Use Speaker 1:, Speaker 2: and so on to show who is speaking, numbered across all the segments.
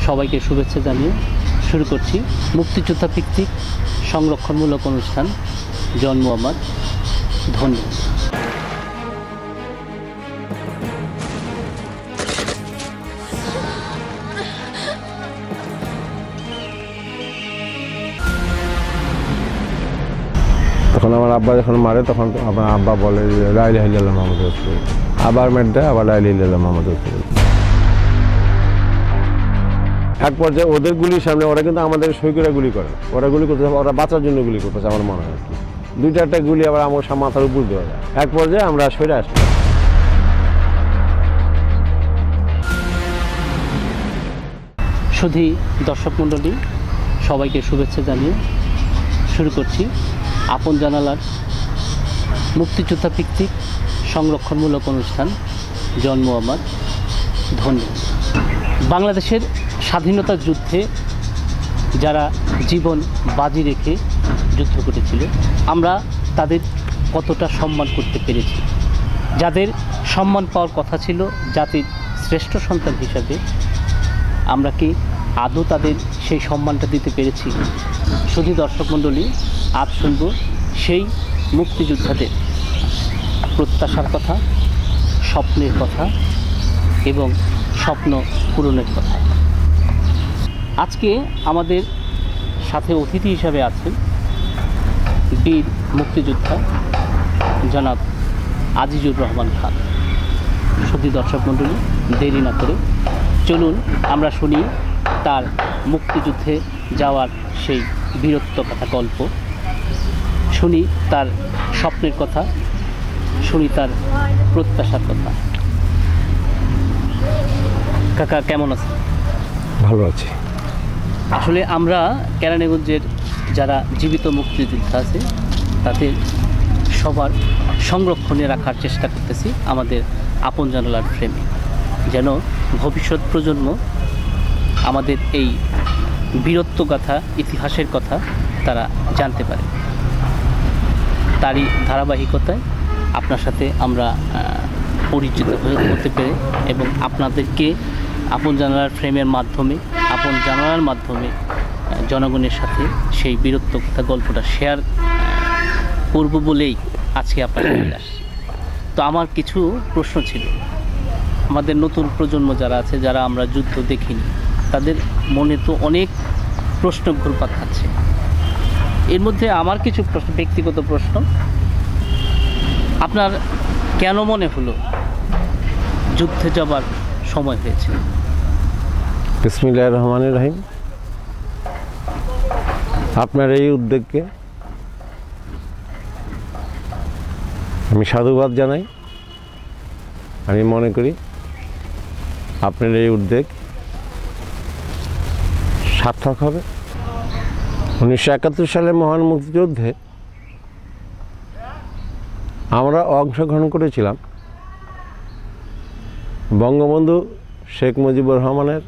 Speaker 1: সবাইকে শুভেচ্ছা জানিয়ে শুরু করছি মুক্তিযোদ্ধা ভিত্তিক সংরক্ষণমূলক অনুষ্ঠান জন্ম আমার ধন্য।
Speaker 2: তখন আমার আব্বা যখন মারে তখন আমার আব্বা বলে যে লা ইলাহা ইল্লাল্লাহ মুহাম্মাদুর রাসূলুল্লাহ, আবার মেট দেয়, আবার লা ইলাহা ইল্লাল্লাহ মুহাম্মাদুর রাসূলুল্লাহ। এক পর্যায়ে ওদের গুলির সামনে ওরা কিন্তু আমাদের সই করে গুলি করে, ওরা গুলি করতেছে, ওরা বাঁচার জন্য গুলি করতেছে আমার মনে হয়। দুইটা একটা গুলি আবার আমার মাথার উপর দেওয়া যায়। এক পর্যায়ে আমরা সরে আসি।
Speaker 1: শুধু দর্শক মণ্ডলী, সবাইকে শুভেচ্ছা জানিয়ে শুরু করছি আপন জানালার মুক্তিযোদ্ধা ভিত্তিক সংরক্ষণমূলক অনুষ্ঠান জন্ম আমার ধন্য। বাংলাদেশের স্বাধীনতা যুদ্ধে যারা জীবন বাজি রেখে যুদ্ধ করেছিল, আমরা তাদের কতটা সম্মান করতে পেরেছি? যাদের সম্মান পাওয়ার কথা ছিল জাতির শ্রেষ্ঠ সন্তান হিসাবে, আমরা কি আদৌ তাদের সেই সম্মানটা দিতে পেরেছি? শুধু দর্শক মণ্ডলী, আজ শুনব সেই মুক্তিযোদ্ধাদের প্রত্যাশার কথা, স্বপ্নের কথা এবং স্বপ্ন পূরণের কথা। আজকে আমাদের সাথে অতিথি হিসাবে আছেন বীর মুক্তিযোদ্ধা জনাব আজিজুর রহমান খান। শুধু দর্শক মণ্ডলী, দেরি না করে চলুন আমরা শুনি তার মুক্তিযুদ্ধে যাওয়ার সেই বীরত্ব কথা গল্প, শুনি তার স্বপ্নের কথা, শুনি তার প্রত্যাশার কথা। কাকা কেমন আছেন?
Speaker 2: ভালো আছি।
Speaker 1: আসলে আমরা কেরানীগঞ্জের যারা জীবিত মুক্তিযোদ্ধা আছে তাদের সবার সংরক্ষণে রাখার চেষ্টা করতেছি আমাদের আপন জানালার ফ্রেমে, যেন ভবিষ্যৎ প্রজন্ম আমাদের এই বীরত্বগাথা, ইতিহাসের কথা তারা জানতে পারে। তারই ধারাবাহিকতায় আপনার সাথে আমরা পরিচিত হতে পেরে এবং আপনাদেরকে আপন জানালার ফ্রেমের মাধ্যমে, আপন জানালার মাধ্যমে জনগণের সাথে সেই বীরত্বগাথা গল্পটা শেয়ার করব বলেই আজকে আপনার কাছে আসছি। তো আমার কিছু প্রশ্ন ছিল। আমাদের নতুন প্রজন্ম যারা আছে, যারা আমরা যুদ্ধ দেখিনি, তাদের মনে তো অনেক প্রশ্ন ঘুরপাক খাচ্ছে। এর মধ্যে আমার কিছু প্রশ্ন, ব্যক্তিগত প্রশ্ন। আপনার কেন মনে হলো যুদ্ধে যাবার সময় হয়েছে?
Speaker 2: বিসমিল্লাহির রহমানির রহিম। আপনার এই উদ্যোগকে আমি সাধুবাদ জানাই। আমি মনে করি আপনার এই উদ্যোগ সার্থক হবে। 1971 সালে মহান মুক্তিযুদ্ধে আমরা অংশগ্রহণ করেছিলাম বঙ্গবন্ধু শেখ মুজিবুর রহমানের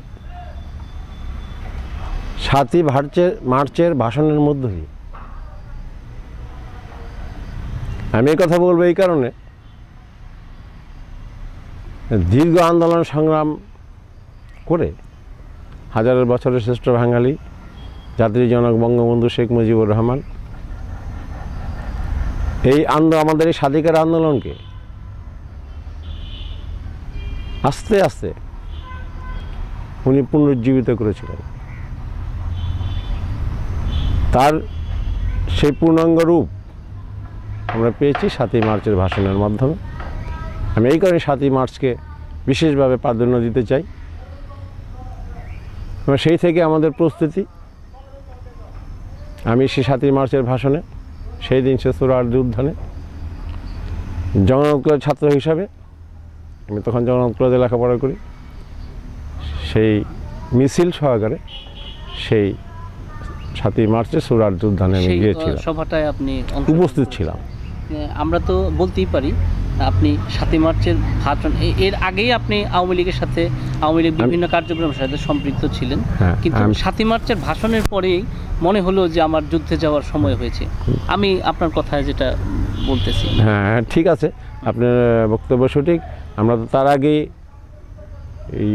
Speaker 2: 7ই মার্চের ভাষণের মধ্য দিয়ে। আমি এই কথা বলবো এই কারণে, দীর্ঘ আন্দোলন সংগ্রাম করে হাজারের বছরের শ্রেষ্ঠ বাঙালি জাতির জনক বঙ্গবন্ধু শেখ মুজিবুর রহমান এই আমাদের এই স্বাধিকার আন্দোলনকে আস্তে আস্তে উনি পুনরুজ্জীবিত করেছিলেন। তার সেই পূর্ণাঙ্গ রূপ আমরা পেয়েছি 7ই মার্চের ভাষণের মাধ্যমে। আমি এই কারণে 7ই মার্চকে বিশেষভাবে প্রাধান্য দিতে চাই। এবং সেই থেকে আমাদের প্রস্তুতি, আমি সেই 7ই মার্চের ভাষণে সেই দিন সে সোহরাওয়ার্দী উদ্যানে জগন্নাথ কলেজ ছাত্র হিসাবে, আমি তখন জগন্নাথ কলেজে লেখাপড়া করি, সেই মিছিল সহকারে সেই 7ই মার্চে সোহরাওয়ার্দী উদ্যানে আমি গিয়েছিলাম,
Speaker 1: সভাটায় আপনি
Speaker 2: উপস্থিত ছিলাম।
Speaker 1: আমরা তো বলতেই পারি আপনি 7ই মার্চের ভাষণ, এর আগেই আপনি আওয়ামী লীগের সাথে, আওয়ামী লীগ বিভিন্ন কার্যক্রমের সাথে সম্পৃক্ত ছিলেন, কিন্তু 7ই মার্চের ভাষণের পরেই মনে হলো যে আমার যুদ্ধে যাওয়ার সময় হয়েছে। আমি আপনার কথায় যেটা বলতেছি,
Speaker 2: হ্যাঁ ঠিক আছে, আপনার বক্তব্য সঠিক। আমরা তো তার আগেই এই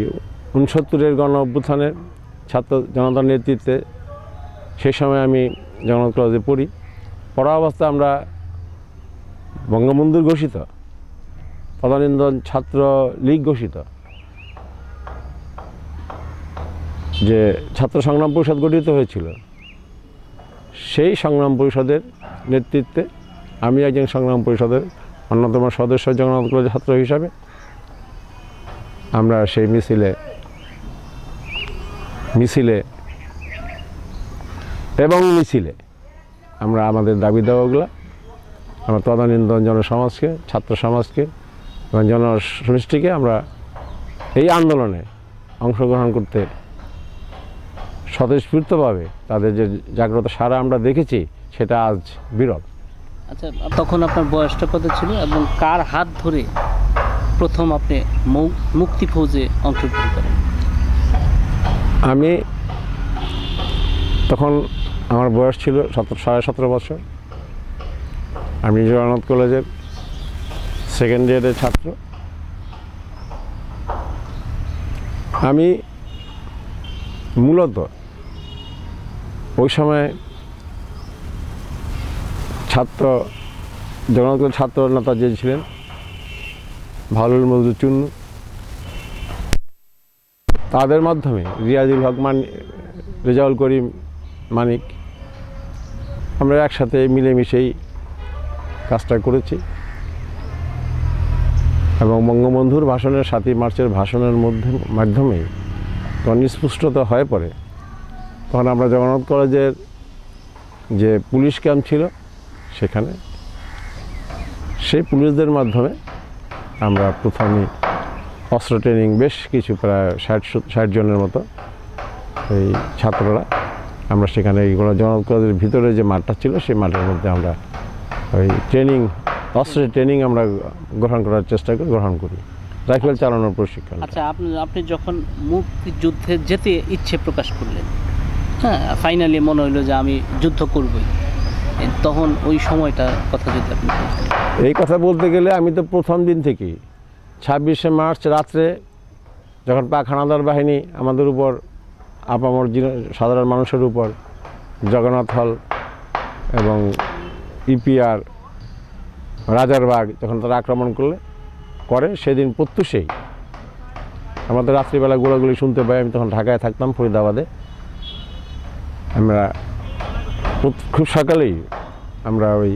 Speaker 2: 69-এর গণ অভ্যুত্থানের ছাত্র জনতার নেতৃত্বে সেই সময় আমি জগন্নাথ কলেজে পড়ি। পড়া অবস্থায় আমরা বঙ্গবন্ধুর ঘোষিত তদানীন্তন ছাত্র লীগ ঘোষিত যে ছাত্র সংগ্রাম পরিষদ গঠিত হয়েছিল, সেই সংগ্রাম পরিষদের নেতৃত্বে আমি একজন সংগ্রাম পরিষদের অন্যতম সদস্য জগন্নাথ কলেজের ছাত্র হিসাবে আমরা সেই মিছিলে আমরা আমাদের দাবি দাওয়াগুলো আমরা তদানীন্তন জনসমাজকে, ছাত্র সমাজকে এবং জনসমষ্টিকে আমরা এই আন্দোলনে অংশগ্রহণ করতে স্বতঃস্ফূর্তভাবে তাদের যে জাগ্রত সারা আমরা দেখেছি সেটা আজ বিরল।
Speaker 1: আচ্ছা, তখন আপনার বয়সটা কত ছিল এবং কার হাত ধরে প্রথম আপনি মুক্তি ফৌজে অংশগ্রহণ করেন?
Speaker 2: আমি তখন আমার বয়স ছিল 17.5 বছর। আমি জগন্নাথ কলেজের সেকেন্ড ইয়ারের ছাত্র। আমি মূলত ওই সময় জগন্নাথ কলেজ ছাত্র নেতা যে ছিলেন ভালুল মজদুর চুন্নু, তাদের মাধ্যমে রিয়াজুল হক রেজাউল করিম মানিক, আমরা একসাথে মিলেমিশেই কাজটা করেছি এবং বঙ্গবন্ধুর ভাষণের 7ই মার্চের ভাষণের মাধ্যমেই তখন স্পষ্টতা হয়ে পড়ে। তখন আমরা জগন্নাথ কলেজের যে পুলিশ ক্যাম্প ছিল সেখানে সেই পুলিশদের মাধ্যমে আমরা প্রথমেই অস্ত্র ট্রেনিং বেশ কিছু প্রায় 60 জনের মতো এই ছাত্ররা আমরা সেখানে এইগুলো জগন্নাথ কলেজের ভিতরে যে মাঠটা ছিল সেই মাঠের মধ্যে আমরা ওই অস্ত্রের ট্রেনিং আমরা গ্রহণ করি, রাইফেল চালানোর প্রশিক্ষণ।
Speaker 1: আচ্ছা, আপনি যখন মুক্তিযুদ্ধে যেতে ইচ্ছে প্রকাশ করলেন, হ্যাঁ, ফাইনালি মনে হইলো যে আমি যুদ্ধ করবই, তখন ওই সময়টার কথা যদি আপনি বলতেন।
Speaker 2: এই কথা বলতে গেলে আমি তো প্রথম দিন থেকেই 26শে মার্চ রাত্রে যখন পাক হানাদার বাহিনী আমাদের উপর আপামর সাধারণ মানুষের উপর জগন্নাথ হল এবং ইপিআর রাজারবাগ যখন তারা আক্রমণ করে সেদিন প্রত্যুষেই আমাদের রাত্রিবেলা গোলাগুলি শুনতে পাই। আমি তখন ঢাকায় থাকতাম, ফরিদাবাদে। আমরা খুব সকালেই আমরা ওই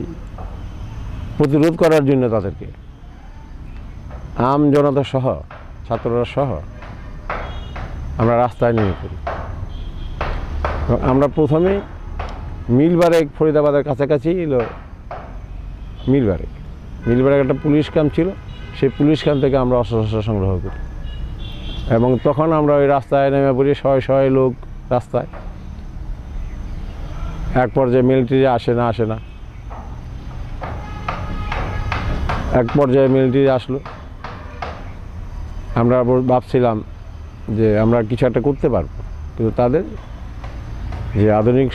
Speaker 2: প্রতিরোধ করার জন্য তাদেরকে আম জনতা সহ ছাত্ররা সহ আমরা রাস্তায় নেমে পড়ি। আমরা প্রথমেই মিলবারেক, ফরিদাবাদের কাছাকাছি এলো মিলবারেক একটা পুলিশ ক্যাম্প ছিল, সেই পুলিশ ক্যাম্প থেকে আমরা অস্ত্র সংগ্রহ করি এবং তখন আমরা ওই রাস্তায় নেমে পড়ি, শয়ে লোক রাস্তায়। এক পর্যায়ে মিলিটারি আসে না এক পর্যায়ে মিলিটারি আসলো। আমরা ভাবছিলাম যে আমরা কিছু একটা করতে পারবো, কিন্তু তাদের যে আধুনিক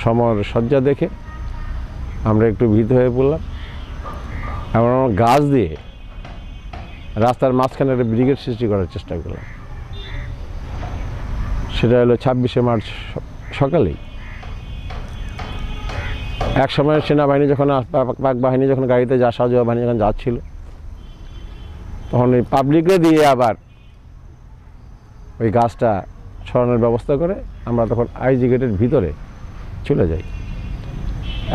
Speaker 2: সমর সজ্জা দেখে আমরা একটু ভীত হয়ে পড়লাম। আমরা গাছ দিয়ে রাস্তার মাঝখানে একটা ব্রিগেড সৃষ্টি করার চেষ্টা করলাম। সেটা হলো 26শে মার্চ সকালেই। এক সময় সেনাবাহিনী যখন পাক বাহিনী যখন গাড়িতে সাহায্য বাহিনী যখন যাচ্ছিল, তখন ওই পাবলিকরে দিয়ে আবার ওই গাছটা সরানোর ব্যবস্থা করে আমরা তখন আইজি গেটের ভিতরে চলে যাই।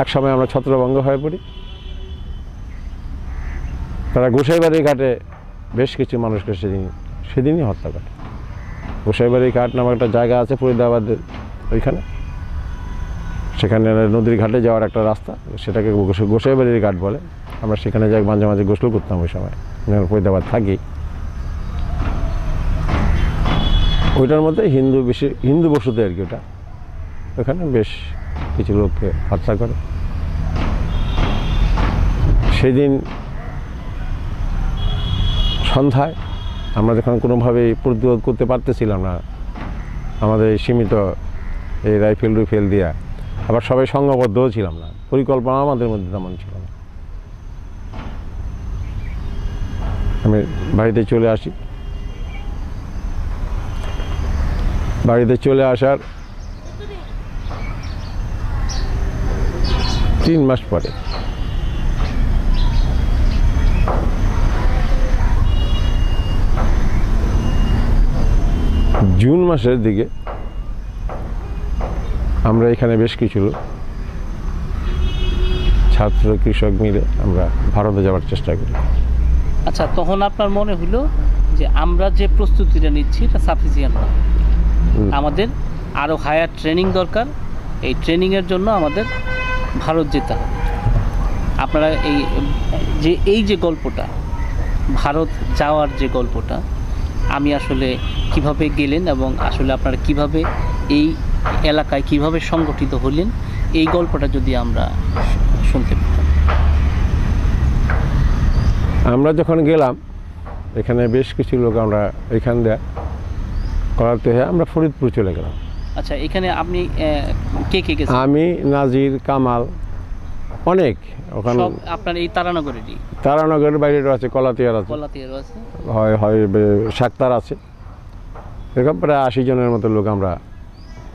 Speaker 2: এক সময় আমরা ছত্রভঙ্গ হয়ে পড়ি। তারা গোসাইবাড়ি ঘাটে বেশ কিছু মানুষকে সেদিনই হত্যা করে। গোসাইবাড়ি ঘাট নামক একটা জায়গা আছে ফরিদাবাদের ওইখানে, সেখানে নদীর ঘাটে যাওয়ার একটা রাস্তা, সেটাকে গোসাইবাড়ির ঘাট বলে। আমরা সেখানে যাই, মাঝে মাঝে গোসল করতাম ওই সময়, যখন ফরিদাবাদ থাকি। ওইটার মধ্যে হিন্দু বসতি আর কি। ওটা ওখানে বেশ কিছু লোককে হত্যা করে। সেদিন সন্ধ্যায় আমরা যখন কোনোভাবেই প্রতিরোধ করতে পারতেছিলাম না আমাদের সীমিত এই রাইফেল দিয়া, আবার সবাই সংঘবদ্ধও ছিলাম না, পরিকল্পনা আমাদের মধ্যে তেমন ছিল না। আমি বাড়িতে চলে আসি। বাড়িতে চলে আসার 3 মাস পরে জুন মাসের দিকে আমরা এখানে বেশ কিছু লোক ছাত্র কৃষক মিলে আমরা ভারতে যাওয়ার চেষ্টা করি।
Speaker 1: আচ্ছা, তখন আপনার মনে হলো যে আমরা যে প্রস্তুতিটা নিচ্ছি এটা সাফিসিয়েন্ট না, আমাদের আরও হায়ার ট্রেনিং দরকার। এই ট্রেনিংয়ের জন্য আমাদের ভারত যেতে হবে। আপনারা এই যে গল্পটা, ভারত যাওয়ার যে গল্পটা, আমি আসলে কিভাবে গেলেন এবং আসলে আপনারা কিভাবে এই এলাকায় কিভাবে সংগঠিত হলেন, এই গল্পটা যদি আমরা শুনতে পেতাম।
Speaker 2: আমরা যখন গেলাম এখানে বেশ কিছু লোক আমরা এখান দিয়ে করাতে হয়ে আমরা ফরিদপুর চলে গেলাম।
Speaker 1: আচ্ছা, এখানে আপনি কে কে গেছেন?
Speaker 2: আমি, নাজির, কামাল, অনেক। ওখানে
Speaker 1: সব আপনার এই তারানগরেরই?
Speaker 2: তারানগরের বাইরেও আছে, কলাতিয়ার আছে,
Speaker 1: কলাতিয়ারও আছে,
Speaker 2: হয় সাক্তার আছে। এরকম প্রায় 80 জনের মতো লোক আমরা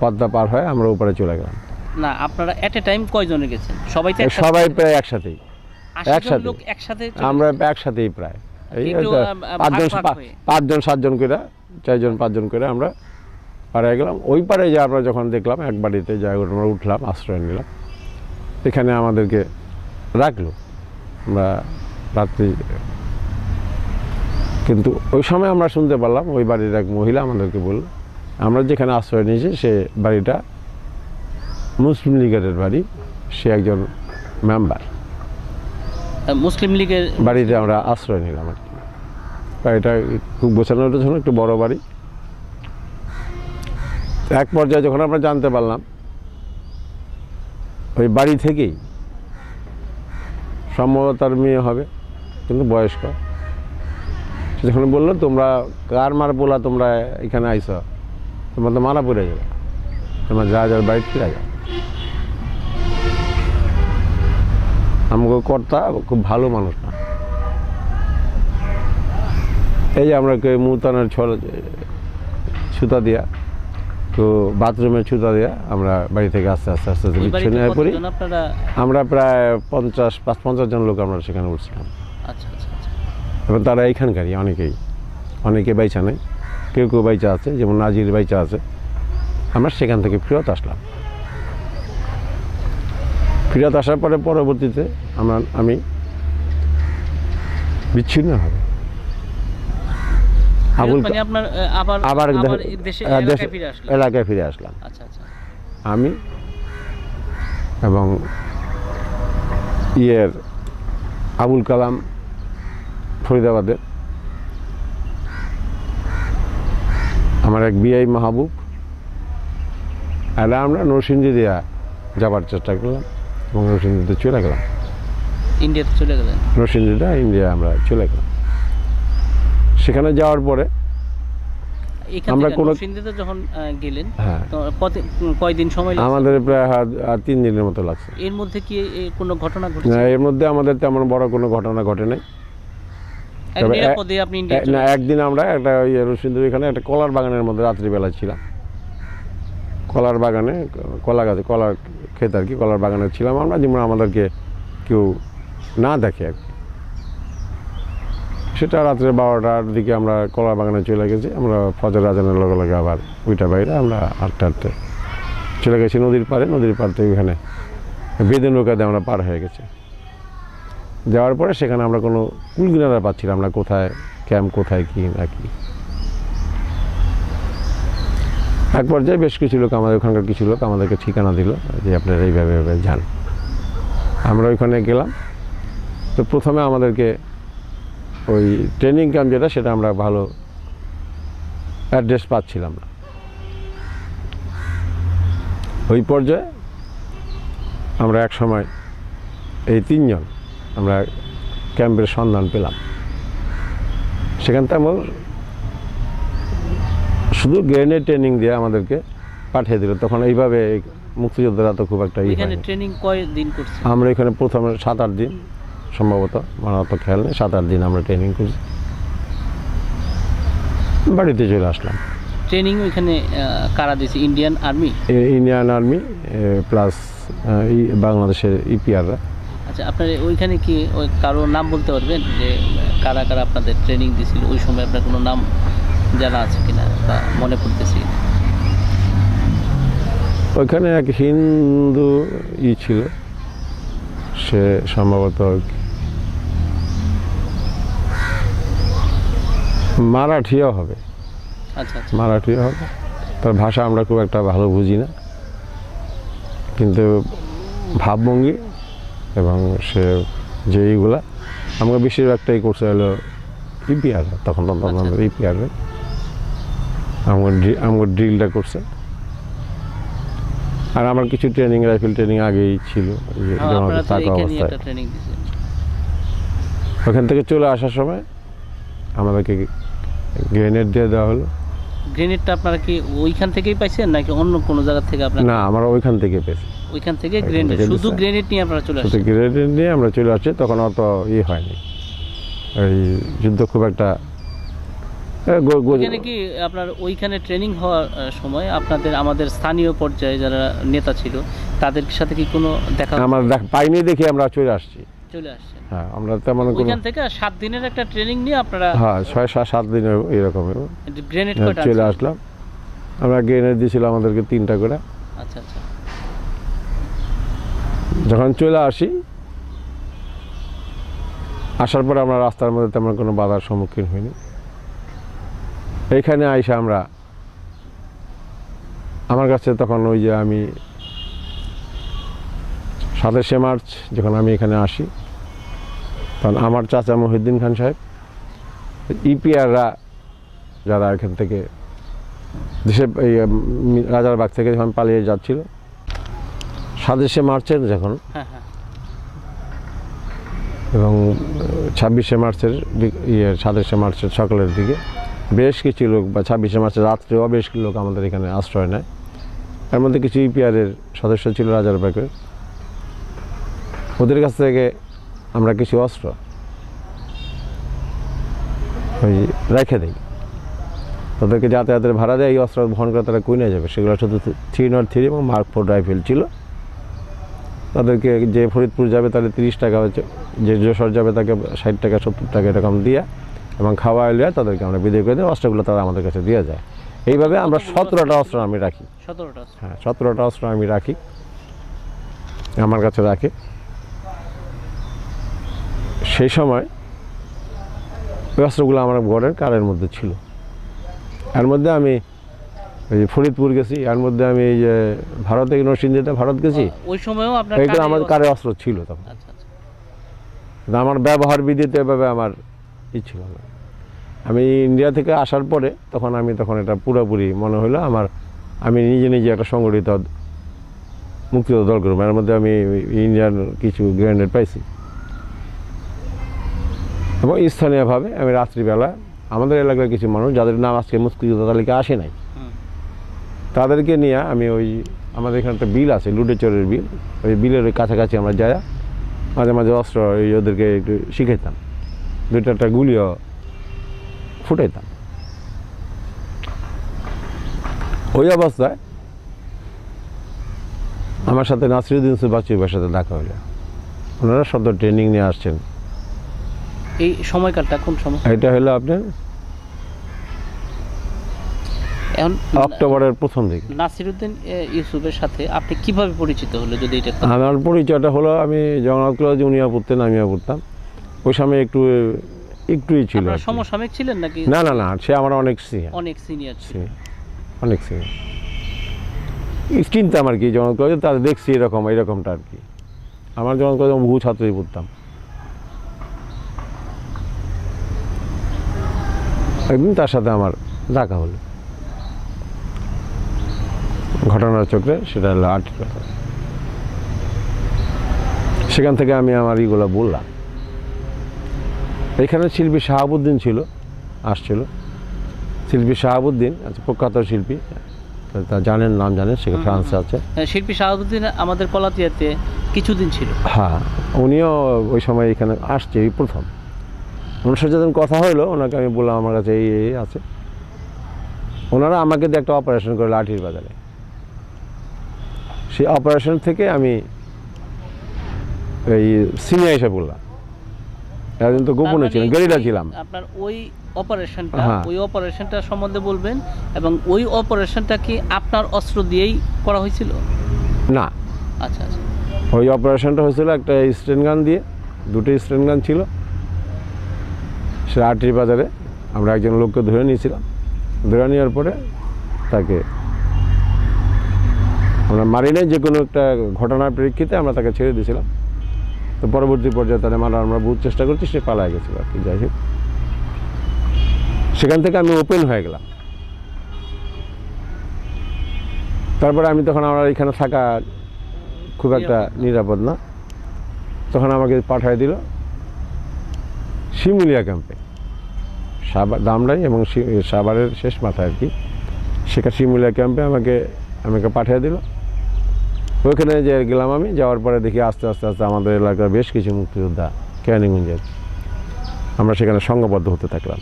Speaker 2: পদ্মা পার হয়ে আমরা উপরে চলে গেলাম।
Speaker 1: না, আপনারা এট এ টাইম কয়জনে গেছেন? সবাই তো
Speaker 2: সবাই প্রায় একসাথেই,
Speaker 1: 80 জন লোক একসাথে
Speaker 2: আমরা একসাথেই প্রায় এই
Speaker 1: একটু
Speaker 2: 5জন 7জন করে, 4জন 5জন করে আমরা পাড়ে গেলাম। ওই পাড়ে যে আমরা যখন দেখলাম এক বাড়িতে যাই আমরা উঠলাম, আশ্রয় নিলাম। এখানে আমাদেরকে রাখলো, আমরা রাত্রি। কিন্তু ওই সময় আমরা শুনতে পারলাম ওই বাড়ির এক মহিলা আমাদেরকে বলল আমরা যেখানে আশ্রয় নিয়েছি সে বাড়িটা মুসলিম লীগের বাড়ি, সে একজন মেম্বার।
Speaker 1: মুসলিম লীগের
Speaker 2: বাড়িতে আমরা আশ্রয় নিলাম আর কি। বাড়িটা খুব গোছানোর জন্য একটু বড় বাড়ি। এক পর্যায়ে যখন আমরা জানতে পারলাম ওই বাড়ি থেকেই সম্ভবত তার মেয়ে হবে, কিন্তু বয়স্ক, সে যখন বললো তোমরা কার মার বলা তোমরা এখানে আইস, তোমরা তো মারা পড়ে যাবে, তোমরা যা যার বাড়ি ফিরে যাও। আমাকে কর্তা খুব ভালো মানুষ না, এই যে আমরা মুতানের ছুতা দিয়া, তো বাথরুমের ছুতা দিয়া আমরা বাড়ি থেকে আস্তে আস্তে আস্তে বিচ্ছিন্ন হয়ে পড়ি। আমরা প্রায় 50 জন লোক আমরা সেখানে উঠছিলাম।
Speaker 1: আচ্ছা আচ্ছা আচ্ছা।
Speaker 2: এবং তারা এইখানকারই অনেকে বাইচা নেই, কেউ কেউ বাইচা আছে, যেমন নাজির বাইচা আছে। আমরা সেখান থেকে ফেরত আসলাম। ফেরত আসার পরে পরবর্তীতে আমি বিচ্ছিন্ন হবে আবার এলাকায় ফিরে আসলাম। আমি এবং আবুল কালাম ফরিদাবাদের, আমার এক বিআই মাহবুব, এরা আমরা নরসিংদী দিয়া যাবার চেষ্টা করলাম এবং নরসিংদীতে চলে গেলাম।
Speaker 1: ইন্ডিয়াতে চলে গেলেন?
Speaker 2: নরসিংদীতে ইন্ডিয়া আমরা চলে গেলাম। সেখানে যাওয়ার পরে আমরা
Speaker 1: নরসিংদীতে যখন গেলেন, কয়দিন সময় লাগছে?
Speaker 2: আমাদের প্রায় 3 দিনের মতো লাগছে।
Speaker 1: এর মধ্যে কি কোনো ঘটনা ঘটেছে?
Speaker 2: না, এর মধ্যে আমাদের তেমন বড় কোনো ঘটনা ঘটে নাই। না, একদিন আমরা একটা নরসিংদীর এখানে একটা কলার বাগানের মধ্যে রাত্রিবেলা ছিলাম। কলার বাগানে, কলা গাছে, কলার ক্ষেত আর কি, কলার বাগানে ছিলাম আমরা, যেমন আমাদেরকে কেউ না দেখে আর কি। সেটা রাত্রে 12টার দিকে আমরা কলার বাগানে চলে গেছি। আমরা ফজর আজানের লগে লগে আবার ওইটা বাইরে আমরা হাঁটতে হাঁটতে চলে গেছি নদীর পাড়ে। নদীর পাড় থেকে ওইখানে বেদে নৌকাতে আমরা পার হয়ে গেছি। যাওয়ার পরে সেখানে আমরা কোনো কুলকিনারা পাচ্ছিলাম না, কোথায় ক্যাম্প, কোথায় কি না কি। এক পর্যায়ে বেশ কিছু লোক, আমাদের ওখানকার কিছু লোক আমাদেরকে ঠিকানা দিল যে আপনারা এইভাবে যান। আমরা ওইখানে গেলাম। তো প্রথমে আমাদেরকে ওই ট্রেনিং ক্যাম্প যেটা, সেটা আমরা ভালো অ্যাড্রেস পাচ্ছিলাম না। ওই পর্যায়ে আমরা এক সময় এই 3 জন আমরা ক্যাম্পের সন্ধান পেলাম। সেখান থেকে আমরা শুধু গ্রেনেড ট্রেনিং দিয়ে আমাদেরকে পাঠিয়ে দিল। তখন এইভাবে মুক্তিযোদ্ধারা তো খুব একটা
Speaker 1: ট্রেনিং কয়দিন করছে?
Speaker 2: আমরা এখানে প্রথমে 7-8 দিন সম্ভবত, আমার অত খেয়াল নেই, 7-8 দিন আমরা ট্রেনিং করছি। বাড়িতে চলে আসলাম।
Speaker 1: ট্রেনিং ওইখানে কারা দিয়েছে? Indian army?
Speaker 2: Indian army plus বাংলাদেশের ইপিআররা।
Speaker 1: আচ্ছা, আপনার ওইখানে কি ওই কারো নাম বলতে পারবেন যে কারা কারা আপনাদের ট্রেনিং দিয়েছিল ওই সময়? আপনার কোনো নাম জানা আছে কিনা বা মনে পড়তেছে কিনা?
Speaker 2: ওইখানে এক হিন্দু ছিল, সে সম্ভবত মারাঠিও হবে।
Speaker 1: আচ্ছা আচ্ছা,
Speaker 2: মারাঠিও হবে, তার ভাষা আমরা খুব একটা ভালো বুঝি না, কিন্তু ভাবভঙ্গি এবং সে যে এইগুলা আমরা বেশিরভাগটাই করছে হলো ইপিআর, তখন আমাদের ইপিআর আমার ড্রিলটা করছে। আর আমার কিছু ট্রেনিং, রাইফেল ট্রেনিং আগেই ছিল থাকা অবস্থায়। ওখান থেকে চলে আসার সময় আমাদেরকে গ্রেনেড দিয়ে দেওয়া হলো।
Speaker 1: গ্রেনেডটা আপনারা কি ওইখান থেকেই পাইছেন নাকি অন্য কোনো জায়গা থেকে? আপনারা?
Speaker 2: না, আমরা ওইখান থেকে পেয়েছি।
Speaker 1: ওইখান থেকে গ্রেনেড, শুধু গ্রেনেড নিয়ে আপনারা চলে আসছেন?
Speaker 2: গ্রেনেড নিয়ে আমরা চলে আসছি, তখন অত হয়নি, এই যুদ্ধ খুব একটা।
Speaker 1: ওইখানে কি আপনার ওইখানে ট্রেনিং হওয়ার সময় আপনাদের আমাদের স্থানীয় পর্যায়ে যারা নেতা ছিল তাদের সাথে কি কোনো দেখা?
Speaker 2: আমরা পাইনি দেখে আমরা চলে আসছি।
Speaker 1: চলে আসছেন?
Speaker 2: হ্যাঁ, আমরা তেমন
Speaker 1: ওইখান থেকে 7 দিনের একটা ট্রেনিং নিয়ে আপনারা?
Speaker 2: হ্যাঁ, 6-7 দিন এরকম
Speaker 1: গ্রেনেড
Speaker 2: চলে আসলাম। আমরা গ্রেনেড দিয়েছিলাম আমাদেরকে 3টা করে।
Speaker 1: আচ্ছা আচ্ছা।
Speaker 2: যখন চলে আসি, আসার পরে আমরা রাস্তার মধ্যে তেমন কোনো বাধার সম্মুখীন হইনি। এইখানে আইসা আমরা, আমার কাছে তখন ওই যে আমি 27শে মার্চ যখন আমি এখানে আসি, তখন আমার চাচা মহিউদ্দিন খান সাহেব, ইপিআররা যারা এখান থেকে দেশে রাজারবাগ থেকে যখন পালিয়ে যাচ্ছিল 27শে মার্চের যখন, এবং 26শে মার্চের 27শে মার্চের সকালের দিকে বেশ কিছু লোক, বা 26শে মার্চের রাত্রেও বেশ কিছু লোক আমাদের এখানে আশ্রয় নেয়। এর মধ্যে কিছু ইপিআরের সদস্য ছিল রাজারবাগের। ওদের কাছ থেকে আমরা কিছু অস্ত্র ওই রেখে দিই, তাদেরকে যাতায়াতের ভাড়া দেয়, এই অস্ত্র বহন করে তারা কই নিয়ে যাবে। সেগুলো শুধু 303 এবং Mark 4 রাইফেল ছিল। তাদেরকে যে ফরিদপুর যাবে তাহলে 30 টাকা, যে যশোর যাবে তাকে 60 টাকা 70 টাকা এরকম দিয়া এবং খাওয়া এলিয়া তাদেরকে আমরা বিদায় করে দিই। অস্ত্রগুলো তারা আমাদের কাছে দিয়ে যায়। এইভাবে আমরা 17টা অস্ত্র আমি রাখি।
Speaker 1: 17টা?
Speaker 2: হ্যাঁ, 17টা অস্ত্র আমি রাখি, আমার কাছে রাখি। সেই সময় ওই অস্ত্রগুলো আমার ঘরের কারের মধ্যে ছিল। এর মধ্যে আমি ওই ফরিদপুর গেছি, এর মধ্যে আমি এই যে ভারতে নরসিংদীতে ভারত গেছি,
Speaker 1: ওই সময়ও আপনার
Speaker 2: এইটা আমার কারে অস্ত্র ছিল তখন।
Speaker 1: আচ্ছা আচ্ছা।
Speaker 2: আমার ব্যবহার বিধিতে এভাবে আমার ছিল না। আমি ইন্ডিয়া থেকে আসার পরে তখন এটা পুরোপুরি মনে হলো আমার, আমি নিজে নিজে একটা সংগঠিত মুক্তিযুদ্ধ দল করবো। এর মধ্যে আমি ইন্ডিয়ান কিছু গ্রেনেড পাইছি, এবং স্থানীয়ভাবে আমি রাত্রিবেলা আমাদের এলাকার কিছু মানুষ যাদের নাম আজকে মুক্তিযুদ্ধ তালিকা আসে নাই, তাদেরকে নিয়ে আমি ওই আমাদের এখানে একটা বিল আছে, লুডেচরের বিল, ওই বিলের ওই কাছাকাছি আমরা যাই, মাঝে মাঝে অস্ত্র ওদেরকে একটু শিখাইতাম, 2-4টা গুলিও ফুটাইতাম। ওই অবস্থায় আমার সাথে নাসিরউদ্দিন সুবাচির সাথে দেখা হলো। ওনারা সদ্য ট্রেনিং নিয়ে আসছেন।
Speaker 1: এই সময়কালটা কোন সময়?
Speaker 2: এটা হলো আপনার
Speaker 1: এখন
Speaker 2: অক্টোবরের প্রথম দিকে।
Speaker 1: নাসিরউদ্দিন ইউসুফের সাথে আপনি কিভাবে পরিচিত হলো যদি এটা?
Speaker 2: আমার পরিচয়টা হলো, আমি জগন্নাথ কলেজে উনিও পড়তেন, আমিও পড়তাম। ওই সময় একটুই ছিল।
Speaker 1: সমসাময়িক ছিলেন নাকি?
Speaker 2: না না না, সে আমার অনেক সিনিয়র।
Speaker 1: অনেক সিনিয়র ছিল?
Speaker 2: অনেক সিনিয়র। চিনতাম আর কি জগন্নাথ কলেজে, তাদের দেখছি এরকমটা আর কি। আমার জগন্নাথ কলেজে বহু ছাত্রই পড়তাম। একদিন তার সাথে আমার দেখা হলো ঘটনার চক্রে, সেটা হলো 8 কথা। সেখান থেকে আমি আমার ইগুলো বললাম। এখানে শিল্পী শাহাবুদ্দিন আসছিল। শিল্পী শাহাবুদ্দিন আচ্ছা, প্রখ্যাত শিল্পী, তা জানেন, নাম জানেন, সে ফ্রান্সে আছে।
Speaker 1: শিল্পী শাহাবুদ্দিন আমাদের কলাতিয়াতে কিছুদিন ছিল।
Speaker 2: হ্যাঁ, উনিও ওই সময় এখানে আসছে, এই প্রথম। ওনার সাথে যখন কথা হলো, ওনাকে আমি বললাম আমার কাছে এই আছে। ওনারা আমাকে দিয়ে একটা অপারেশন করে লাঠির বাজারে। সেই অপারেশন থেকে আমি এই সিনিয়র এসে পড়লাম। একদিন তো গোপনে ছিলাম, গেরিলা ছিলাম।
Speaker 1: আপনার ওই অপারেশনটা,
Speaker 2: হ্যাঁ।
Speaker 1: ওই অপারেশনটা সম্বন্ধে বলবেন, এবং ওই অপারেশনটা কি আপনার অস্ত্র দিয়েই করা হয়েছিল?
Speaker 2: না,
Speaker 1: আচ্ছা আচ্ছা।
Speaker 2: ওই অপারেশনটা হয়েছিল একটা স্টেন গান দিয়ে, দুটো স্টেন গান ছিল। সে লাঠির বাজারে আমরা একজন লোককে ধরে নিয়েছিলাম। ধরে নেওয়ার পরে তাকে আমরা মারি নাই, যে কোনো একটা ঘটনার প্রেক্ষিতে আমরা তাকে ছেড়ে দিয়েছিলাম। তো পরবর্তী পর্যায়ে তাহলে আমরা বহুত চেষ্টা করছি, সে পালায় গেছিল আর কি। যাই হোক, সেখান থেকে আমি ওপেন হয়ে গেলাম। তারপরে আমি তখন আমার এখানে থাকা খুব একটা নিরাপদ না, তখন আমাকে পাঠিয়ে দিল শিমুলিয়া ক্যাম্পে, দামরাই এবং সাভারের শেষ মাথায় আর কি। সেখানে শিমুলিয়া ক্যাম্পে আমাকে পাঠিয়ে দিল। ওইখানে যে গেলাম আমি। যাওয়ার পরে দেখি আস্তে আস্তে আস্তে আমাদের এলাকার বেশ কিছু মুক্তিযোদ্ধা কেরানীগঞ্জের, আমরা সেখানে সংঘবদ্ধ হতে থাকলাম।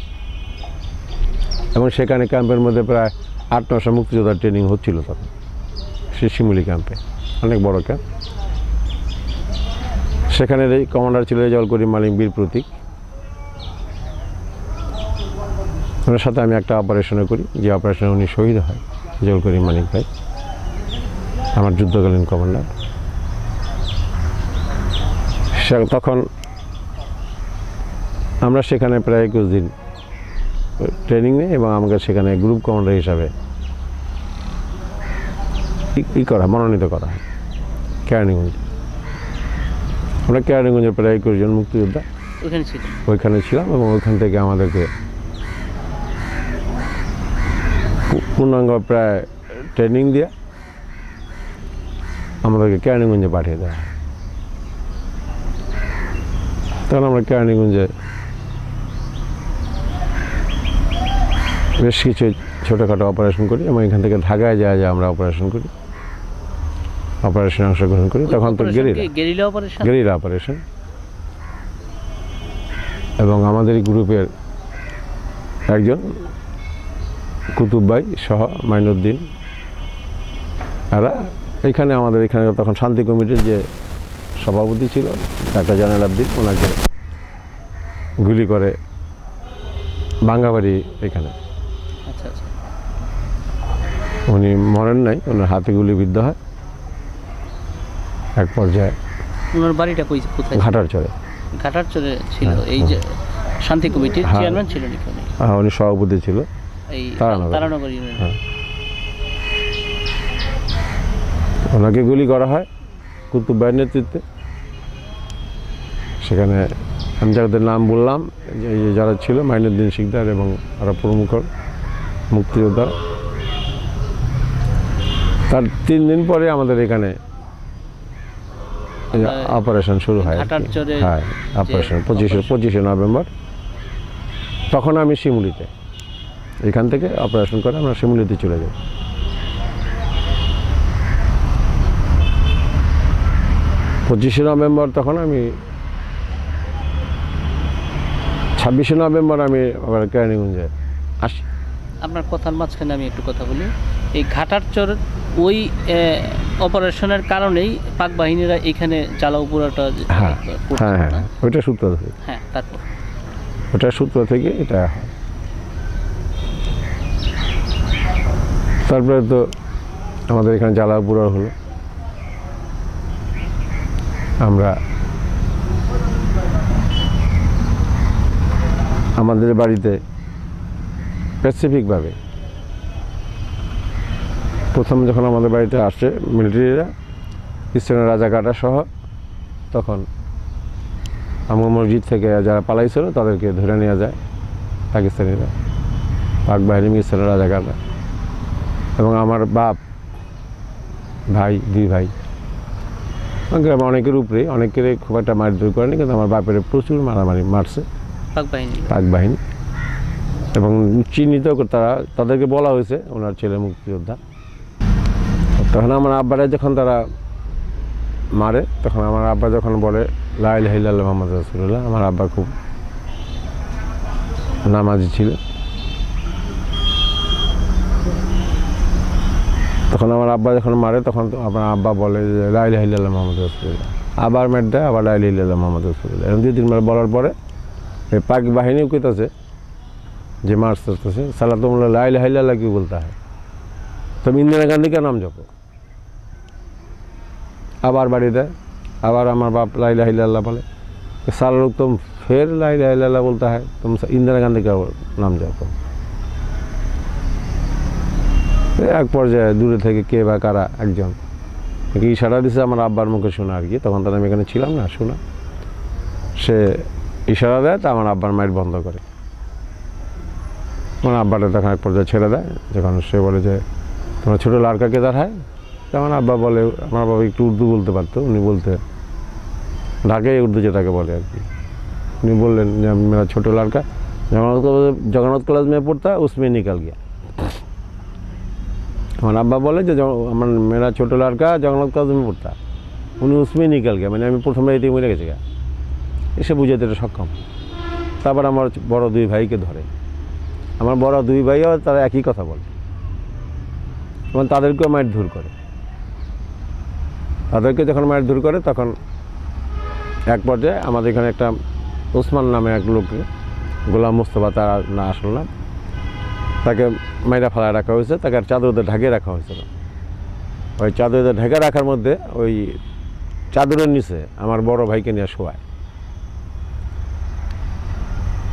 Speaker 2: এবং সেখানে ক্যাম্পের মধ্যে প্রায় 8-900 মুক্তিযোদ্ধার ট্রেনিং হচ্ছিল তখন, সে শিমুলি ক্যাম্পে, অনেক বড় ক্যাম্প। সেখানের এই কমান্ডার ছিল রেজাউল করিম মালিক, বীর প্রতীক। ওনার সাথে আমি একটা অপারেশনে করি, যে অপারেশনে উনি শহীদ হয়, রেজাউল করিম মালিক ভাই, আমার যুদ্ধকালীন কমান্ডার। তখন আমরা সেখানে প্রায় 21 দিন ট্রেনিং নিই, এবং আমাকে সেখানে গ্রুপ কমান্ডার হিসাবে মনোনীত করা হয় কেরানীগঞ্জে। আমরা কেরানীগঞ্জের প্রায় 21 জন মুক্তিযোদ্ধা ওইখানে ছিলাম, এবং ওইখান থেকে আমাদেরকে পূর্ণাঙ্গ প্রায় ট্রেনিং দিয়ে আমাদেরকে কেরানীগঞ্জে পাঠিয়ে দেওয়া হয়। তখন আমরা কেরানীগঞ্জে বেশ কিছু ছোটোখাটো অপারেশন করি, এবং এখান থেকে ঢাকায় যায় আমরা অপারেশন করি, অপারেশনে অংশগ্রহণ করি। তখন তো গেরিলা অপারেশন। এবং আমাদের গ্রুপের একজন কুতুব ভাই সহ মাইনুদ্দিন, এরা এখানে আমাদের এখানে তখন শান্তি কমিটির যে সভাপতি ছিল ডাক্তার জানাল আবদিন, ওনাকে গুলি করে বাঙ্গাবাড়ি এখানে। উনি মরেন নাই, ওনার হাতে গুলিবিদ্ধ হয়। এক পর্যায়ে
Speaker 1: ওনার বাড়িটা কোথায়? ঘাটারচরে ছিল। এই যে শান্তি কমিটির চেয়ারম্যান ছিলেন এখানে।
Speaker 2: হ্যাঁ, উনি সভাপতি ছিল এই
Speaker 1: তারানগর ইউনিয়নে।
Speaker 2: ওনাকে গুলি করা হয় কুতুব ভাইয়ের নেতৃত্বে। সেখানে আমি যাদের নাম বললাম, যারা ছিল মাইনুদ্দিন শিকদার এবং আরও প্রমুখ মুক্তিযোদ্ধা। তার 3 দিন পরে আমাদের এখানে অপারেশন শুরু হয়। হ্যাঁ, অপারেশন 25শে নভেম্বর। তখন আমি শিমুলিতে, এখান থেকে অপারেশন করে আমরা শিমুলিতে চলে যাই। 25শে নভেম্বর তখন আমি 26শে নভেম্বর আমি আবার কেরানীগঞ্জে আসি।
Speaker 1: আপনার কথার মাঝখানে আমি একটু কথা বলি। এই ঘাটারচর ওই অপারেশনের কারণেই পাক বাহিনীরা এখানে জ্বালাওপুরাটা।
Speaker 2: হ্যাঁ হ্যাঁ, ওইটা সূত্র থেকে।
Speaker 1: হ্যাঁ, তারপর
Speaker 2: ওটা সূত্র থেকে এটা হয়। তারপরে তো আমাদের এখানে জ্বালাওপুরা হলো। আমরা আমাদের বাড়িতে স্পেসিফিকভাবে প্রথম যখন আমাদের বাড়িতে আসে মিলিটারিরা, ইস্টার্নের রাজাকাটা সহ, তখন আমার মসজিদ থেকে যারা পালাইছিল তাদেরকে ধরে নেওয়া যায় পাকিস্তানিরা, পাক বাহিনী, ইস্টার্নের রাজাকাটা। এবং আমার বাপ, ভাই, 2 ভাই, অনেকের উপরে, অনেকের খুব একটা মারধর করেনি, কিন্তু আমার বাপের প্রচুর মারামারি মারছে পাক বাহিনী। এবং চিহ্নিত তাদেরকে বলা হয়েছে ওনার ছেলে মুক্তিযোদ্ধা। তখন আমার আব্বারা যখন তারা মারে, তখন আমার আব্বা যখন বলে লা ইলাহা ইল্লাল্লাহ মুহাম্মাদুর রাসূলুল্লাহ, আমার আব্বা খুব নামাজি ছিল। তখন আমার আব্বা যখন মারে তখন তো আমার আব্বা বলে যে লা ইলাহা ইল্লাল্লাহ মুহাম্মাদুর রাসূলুল্লাহ, আবার মেট দেয়, আবার লা ইলাহা ইল্লাল্লাহ মুহাম্মাদুর রাসূলুল্লাহ। এরকম 2-3 বার বলার পরে এই পাক বাহিনীও কইতাছে যে মার্চ করতেছে, সালা তোমরা লা ইলাহা ইল্লাল্লাহ কি বলতে হয়, তুমি ইন্দিরা গান্ধীকে নাম জপো। আবার বাড়ি দেয়, আবার আমার বাপ লা ইলাহা ইল্লাল্লাহ বলে, सारा लोग तुम फिर ला इलाहा इल्लल्लाह बोलता है, तुम इंदिरा गांधी का नाम जपो। এক পর্যায়ে দূরে থেকে কে বা কারা একজন ইশারা দিছে আমার আব্বার মুখে শোনা আর কি, তখন তো আমি এখানে ছিলাম না, শোনা সে ইশারা দেয়, তা আমার আব্বার মাইট বন্ধ করে। আমার আব্বাটা তখন এক পর্যায়ে ছেড়ে দেয়, যখন সে বলে যে তোমার ছোটো লড়কা কেদার হয়, তখন আব্বা বলে, আমার বাবা একটু উর্দু বলতে পারতো, উনি বলতে ঢাকায় উর্দু যেটাকে বলে আর কি, উনি বললেন যে मेरा छोटा लड़का जगन्नाथ कॉलेज में पढ़ता उसमें निकल गया। আমার আব্বা বলে যে আমার मेरा छोटा लड़का जगन्नाथ कॉलेज में पढ़ता উনি उसमें निकल गया, মানে আমি প্রথম রাইতে মরে গেছে গা, এসে বুঝাতে এটা সক্ষম। তারপর আমার বড় দুই ভাইকে ধরে, আমার বড় দুই ভাইও তারা একই কথা বলে এবং তাদেরকেও মাইট ধুর করে। তাদেরকে যখন মাইট ধুর করে তখন এক পর্যায়ে আমাদের এখানে একটা ওসমান নামে এক লোককে, গোলাম মোস্তফা তার না আসল নাম, তাকে মাইরা ফেলায় রাখা হয়েছে, তাকে চাদরতে ঢাকিয়ে রাখা হয়েছিল। ওই চাদরতে ঢেকে রাখার মধ্যে ওই চাদরের নিচে আমার বড় ভাইকে নিয়ে শোয়ায়।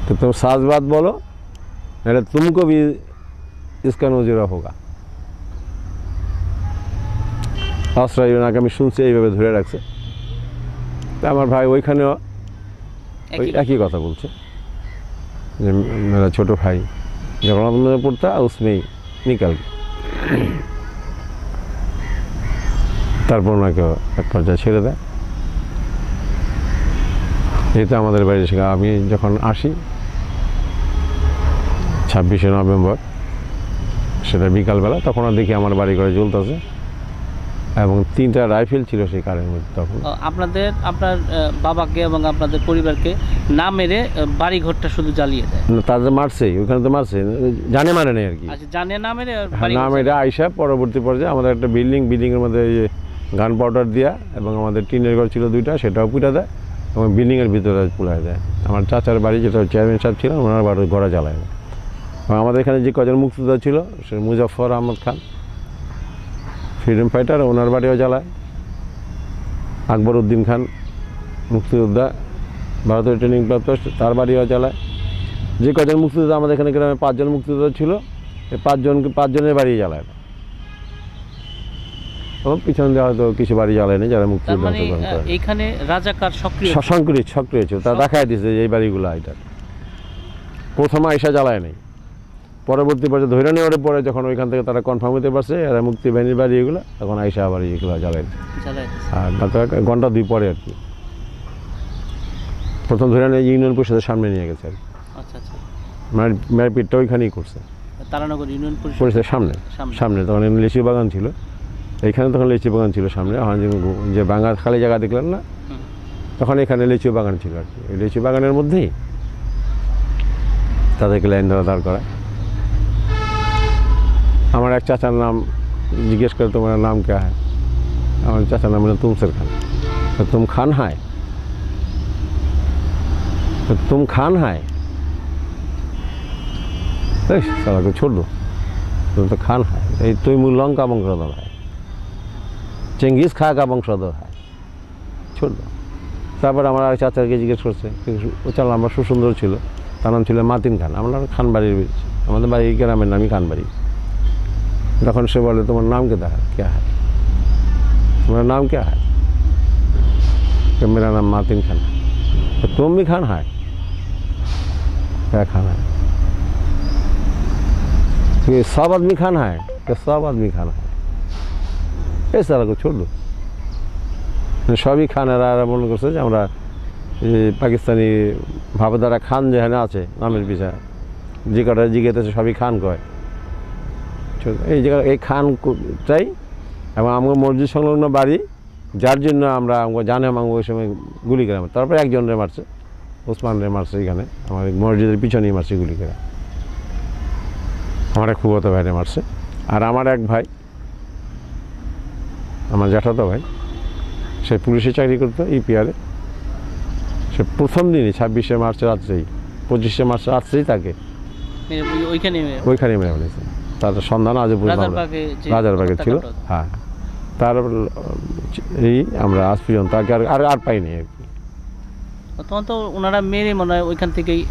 Speaker 2: তো তুমি সাজ বাত বলো, নাহলে তুমকো ভি ইসকা নজিরা হোগা। আশ্রয় ওনাকে আমি শুনছি এইভাবে ধরে রাখছে। আমার ভাই ওইখানেও ওই একই কথা বলছে যে मेरा ছোটো ভাই जगन्नाथ में पढ़ता उसमें निकल गया। তারপর ওনাকে এক পর্যায়ে ছেড়ে দেয়। এই তো আমাদের বাড়ি এসে আমি যখন আসি 26শে নভেম্বর, সেটা বিকালবেলা, তখন দেখি আমার বাড়ি ঘরে জ্বলতেছে এবং 3টা রাইফেল ছিল সেই কারের মধ্যে। তখন
Speaker 1: আপনার বাবাকে এবং আপনাদের পরিবারকে না মেরে বাড়ি ঘরটা শুধু জ্বালিয়ে দেয়?
Speaker 2: তাদের মারছেই, ওইখানে তো মারছে, জানে মারে নেই আর কি।
Speaker 1: আচ্ছা, জানে না মেরে
Speaker 2: না মেরে আইসা পরবর্তী পর্যায়ে আমাদের একটা বিল্ডিংয়ের মধ্যে গান পাউডার দেওয়া এবং আমাদের টিনের ঘর ছিল 2টা, সেটাও পুড়ে দেয় এবং বিল্ডিংয়ের ভিতরে পুড়ায় দেয়। আমার চাচার বাড়ি, যেটা চেয়ারম্যান সাহেব ছিলেন, ওনার বাড়ি ঘোড়া জ্বালায় দেয়। এবং আমাদের এখানে যে কজন মুক্তিযোদ্ধা ছিল, সে মুজাফর আহমদ খান ফ্রিডম ফাইটার, ওনার বাড়িও জ্বালায়। আকবর উদ্দিন খান মুক্তিযোদ্ধা, ভারতের ট্রেনিং প্রাপ্ত, তার বাড়িও জ্বালায়। যে কজন মুক্তিযোদ্ধা আমাদের এখানে গ্রামে 5 জন মুক্তিযোদ্ধা ছিল, এই 5 জনের বাড়ি জ্বালায় না। এবং পিছন দিয়ে হয়তো কিছু বাড়ি জ্বালায়নি যারা মুক্তিযুদ্ধ অংশগ্রহণ করে।
Speaker 1: এইখানে রাজাকার
Speaker 2: সক্রিয় ছিল, তা দেখাই দিচ্ছে যে এই বাড়িগুলো এটা প্রথমে আইসা জ্বালায় নেই, পরবর্তী পর্যায়ে ধরে নেওয়ার পরে যখন ওইখান থেকে তারা কনফার্ম হতে পারছে এরা মুক্তি বাহিনীর বাড়ি এগুলো, তখন আইসা আবার এগুলো জ্বালাই। আর মাত্র ঘন্টা 2 পরে আর কি প্রথম ধরে নিয়ে ইউনিয়ন পরিষদের সামনে নিয়ে গেছে আর কি।
Speaker 1: আচ্ছা আচ্ছা,
Speaker 2: মারপিটটা ওইখানেই করছে,
Speaker 1: তারানগর ইউনিয়ন
Speaker 2: পরিষদের সামনে। তখন লিচু বাগান ছিল, এইখানে তখন লিচু বাগান ছিল সামনে। এখন যে বাঙা খালি জায়গা দেখলেন না, তখন এখানে লিচু বাগান ছিল আর কি। ওই লিচু বাগানের মধ্যেই তাদেরকে লাইন ধরা দাঁড় করায়। আমার এক চাচার নাম জিজ্ঞেস করে, তোমার নাম কে হয়? আমার চাচার নাম হলো তুমসের খান। তুম খান হায়, तुम खान है? साला को छोड़ दो, तुम तो खान है। तैमूर का वंशधर है, চেঙ্গিস খা का वंशधर है, छोड़ दो। তারপর আমার আর চাচাকে জিজ্ঞেস করছে, চল আমরা সুসুন্দর ছিল, তার নাম ছিল মাতিন খান। আমরা খানবাড়ির, আমাদের বাড়ি গ্রামের নামই খানবাড়ি। তখন সে বলে, তোমার নাম क्या है? तुम्हारा नाम क्या है? कि मेरा नाम मातिन खान है। तो तुम भी खान है? क्या खाना है? कि सब आदमी खाना है? कि सब आदमी खाना है। এই সারাকে छोड़ दो। সবই খানেরা মনে করছে যে আমরা পাকিস্তানি ভাবধারা খান যেখানে আছে নামের পিছনে যে কটা জিজ্ঞেস সবই খান কয়। এই জায়গা এই খানটাই এবং আমার মসজিদ সংলগ্ন বাড়ি, যার জন্য আমরা জানে আমাকে ওই সময় গুলি করে। তারপরে একজনরে মারছে, ওসমানরে মারছে, এখানে আমার মসজিদের পিছনেই মারছে গুলি করে। আমার এক ফুফাতো ভাইরে মারছে। আর আমার এক ভাই আমার জ্যাঠাতো ভাই, সে পুলিশে চাকরি করতো ইপিআরে। সে প্রথম দিনই 26শে মার্চ রাত্রেই, 25শে মার্চ রাত্রেই তাকে ওইখানে মেরে ফেলেছে। তার সন্ধান আজও পর্যন্ত রাজারবাগে ছিল। হ্যাঁ, তার এই আমরা আজ পর্যন্ত তাকে আর পাইনি আর কি।
Speaker 1: তখন তো ওনারা মেরে মনে হয় ওইখান থেকেই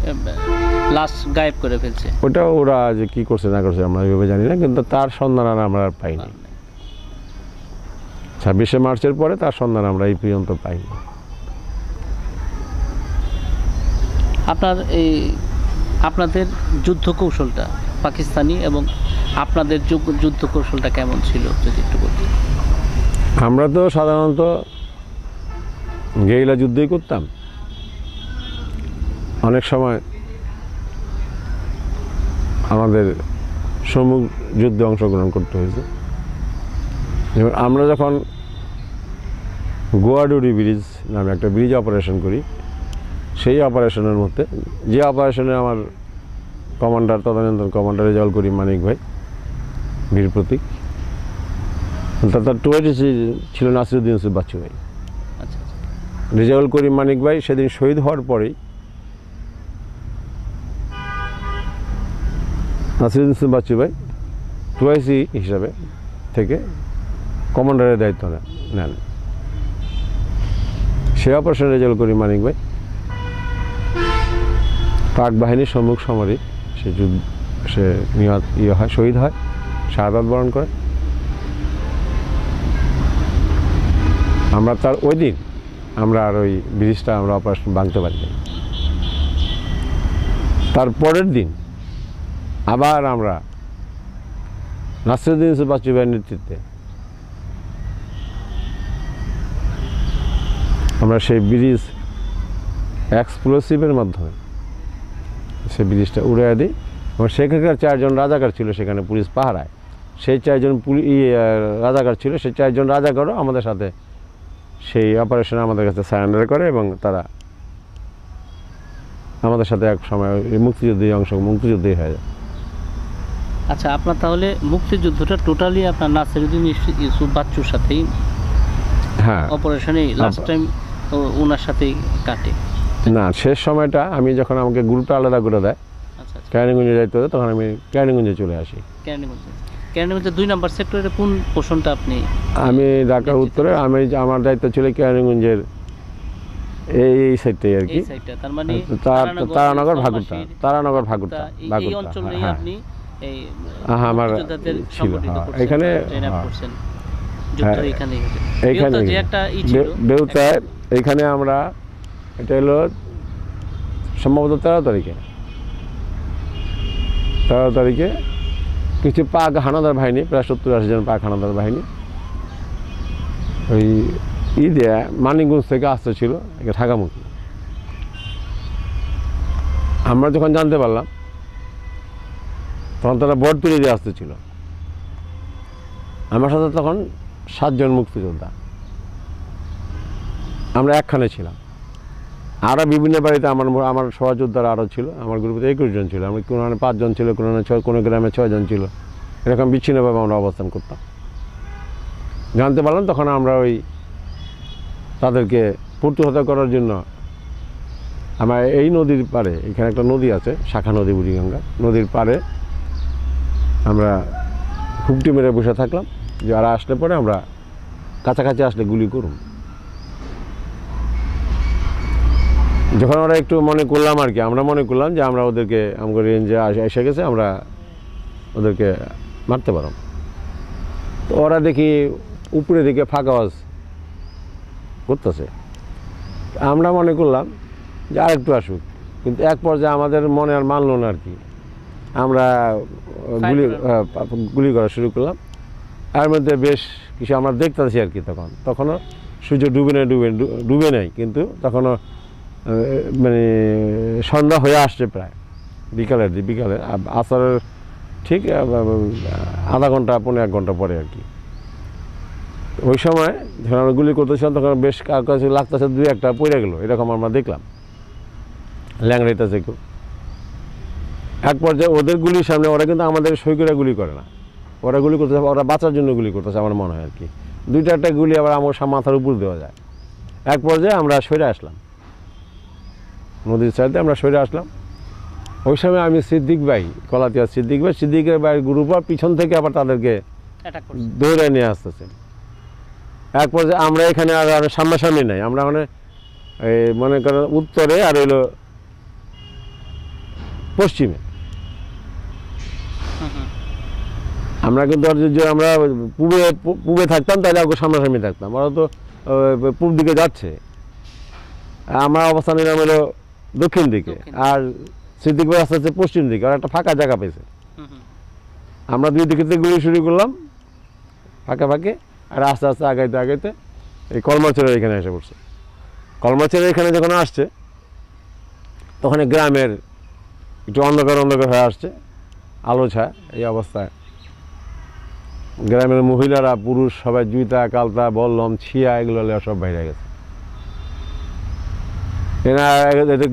Speaker 1: লাশ গায়েব করে ফেলছে।
Speaker 2: ওটা ওরা যে কি করছে না করছে আমরা ওইভাবে জানি না, কিন্তু তার সন্ধান আর আমরা আর পাইনি। 26শে মার্চের পরে তার সন্ধান আমরা এই পর্যন্ত পাইনি।
Speaker 1: আপনাদের যুদ্ধ কৌশলটা পাকিস্তানি এবং আপনাদের যুদ্ধ কৌশলটা কেমন ছিল যদি একটু বলতেন?
Speaker 2: আমরা তো সাধারণত গেরিলা যুদ্ধই করতাম। অনেক সময় আমাদের সম্মুখ যুদ্ধে অংশগ্রহণ করতে হয়েছে। যেমন আমরা যখন গোয়াডুরি ব্রিজ নামে একটা ব্রিজ অপারেশন করি, সেই অপারেশনের মধ্যে যে অপারেশনে আমার কমান্ডার, তদানীন্তন কমান্ডার রেজাউল করিম মানিক ভাই, বীর প্রতীক, তার টুয়েটি ছিল নাসিরুদ্দিন ইউসুফ বাচ্চু ভাই। রেজাউল করিম মানিক ভাই সেদিন শহীদ হওয়ার পরেই নাসিরুদ্দিন ইউসুফ বাচ্চু ভাই টুয়েসি হিসাবে থেকে কমান্ডারের দায়িত্ব নেন। সে অপারেশন রেজাউল করিম মানিক ভাই পাক বাহিনীর সম্মুখ সমরে সে নিহত হয়, শহীদ হয়, শাহাদাত বরণ করে। আমরা তার ওই দিন আমরা আর ওই ব্রিজটা আমরা অপারেশন ভাঙতে পারিনি। তার পরের দিন আবার আমরা নাসিরুদ্দিন ইউসুফ বাচ্চু ভাইয়ের নেতৃত্বে আমরা সেই ব্রিজ এক্সপ্লোসিভের মাধ্যমে সেই ব্রিজটা উড়িয়ে দিই। এবং সেখানকার 4 জন রাজাকার ছিল সেখানে পুলিশ পাহারায়। সেই 4 জন রাজাকার ছিল, সেই 4 জন রাজাকারও আমাদের সাথে সেই অপারেশনে আমাদের কাছে সারেন্ডার করে এবং তারা আমাদের সাথে এক সময় মুক্তিযুদ্ধই হয়ে যায়।
Speaker 1: আচ্ছা, আপনার তাহলে মুক্তিযুদ্ধটা টোটালি আপনার নাসিরুদ্দিন ইউসুফ বাচ্চুর সাথেই, হ্যাঁ, অপারেশনে লাস্ট টাইম ওনার সাথেই কাটে
Speaker 2: না? শেষ সময়টা আমি যখন আমাকে গ্রুপটা আলাদা করে দেয়, কেরানীগঞ্জে যাইতে হতো, তখন আমি কেরানীগঞ্জে চলে আসি।
Speaker 1: কেরানীগঞ্জে 2 নম্বর সেক্টরের কোন পোর্শনটা আপনি?
Speaker 2: আমি ঢাকা উত্তরে, আমার দায়িত্ব ছিল কেরানীগঞ্জের এই সাইডটাই আর কি।
Speaker 1: তার মানে
Speaker 2: তারানগর ভাগুরতা, তারানগর ভাগুরতা,
Speaker 1: এই অঞ্চলেই আপনি এই
Speaker 2: আমার ছিল এখানে এইখানে বেউতায়। এইখানে আমরা, এটা হলো সম্ভবত 13 তারিখে কিছু পাক হানাদার বাহিনী, প্রায় 70-80 জন পাক হানাদার বাহিনী ওই ঈদে মানিকগঞ্জ থেকে আসতে ছিল ঢাকামুখী। আমরা যখন জানতে পারলাম তখন তারা বটতলী দিয়ে আসতেছিল। আমার সাথে তখন 7 জন মুক্তিযোদ্ধা, আমরা একখানে ছিলাম। আরও বিভিন্ন বাড়িতে আমার সহযোদ্ধারা আরও ছিল। আমার গ্রুপে 21 জন ছিল। আমরা কোনো 5 জন ছিল, কোনো গ্রামে 6 জন ছিল। এরকম বিচ্ছিন্নভাবে আমরা অবস্থান করতাম। জানতে পারলাম তখন আমরা ওই তাদেরকে প্রতিহত করার জন্য আমরা এই নদীর পাড়ে, এখানে একটা নদী আছে, শাখা নদী, বুড়িগঙ্গা নদীর পাড়ে আমরা হুপটি মেরে বসে থাকলাম যে ওরা আসলে পরে আমরা কাছাকাছি আসলে গুলি করুন। যখন আমরা একটু মনে করলাম আর কি, আমরা মনে করলাম যে আমরা ওদেরকে, আমাদের রেঞ্জে এসে গেছে, আমরা ওদেরকে মারতে পারব। তো ওরা দেখি উপরে দিকে ফাঁকা আওয়াজ করতেছে। আমরা মনে করলাম যে আরেকটু আসুক, কিন্তু এক পর্যায়ে আমাদের মনে আর মানলো না আর কি। আমরা গুলি করা শুরু করলাম। এর মধ্যে বেশ কিছু আমরা দেখতেছি আর কি। তখনও সূর্য ডুবে নেই, কিন্তু তখনও মানে সন্ধ্যা হয়ে আসছে প্রায় বিকালে আসরের ঠিক আধা ঘন্টা 1.5 ঘন্টা পরে আর কি। ওই সময় যখন আমরা গুলি করতেছিলাম তখন বেশ কাছে লাগতেছে 2-1টা পড়ে গেল, এরকম আমরা দেখলাম ল্যাংড়াইতেছে কেউ। এক পর্যায়ে ওদের গুলির সামনে ওরা কিন্তু আমাদের সই করে গুলি করে না, ওরা গুলি করতেছে, ওরা বাঁচার জন্য গুলি করতেছে আমার মনে হয় আর কি। 2-4টা গুলি আবার আমার মাথার উপর দেওয়া যায়। এক পর্যায়ে আমরা সরে আসলাম, নদীর সাইডে আমরা সরে আসলাম। ওই সময় আমি সিদ্দিক ভাই, কলাতিয়া সিদ্দিকের ভাইয়ের গ্রুপ পিছন থেকে আবার তাদেরকে
Speaker 1: অ্যাটাক করছে।
Speaker 2: দৌড়ে নিয়ে আসতেছে। এক পর্যায়ে আমরা এখানে আর সামনাসামনি নাই, আমরা মানে মনে করেন উত্তরে আর হইলো পশ্চিমে। আমরা কিন্তু যদি আমরা পূবে থাকতাম তাহলে ওকে সামনাসামনি থাকতাম, ওরা তো পূব দিকে যাচ্ছে, আমার অবস্থান নিলাম হলো দক্ষিণ দিকে, আর সিদ্দিক ভাই আস্তে আস্তে পশ্চিম দিকে, আর একটা ফাঁকা জায়গা পেয়েছে। আমরা দুই দিকে থেকে গুলি শুরু করলাম ফাঁকে ফাঁকে, আর আস্তে আস্তে আগাইতে আগাইতে এই কলমাচরের এখানে এসে পড়ছে। কলমাচরের এখানে যখন আসছে তখন গ্রামের একটু অন্ধকার অন্ধকার হয়ে আসছে, আলো ছায়া। এই অবস্থায় গ্রামের মহিলারা পুরুষ সবাই জুতা কালতা বল্লম ছিয়া এগুলো সব বাইরে গেছে। এরা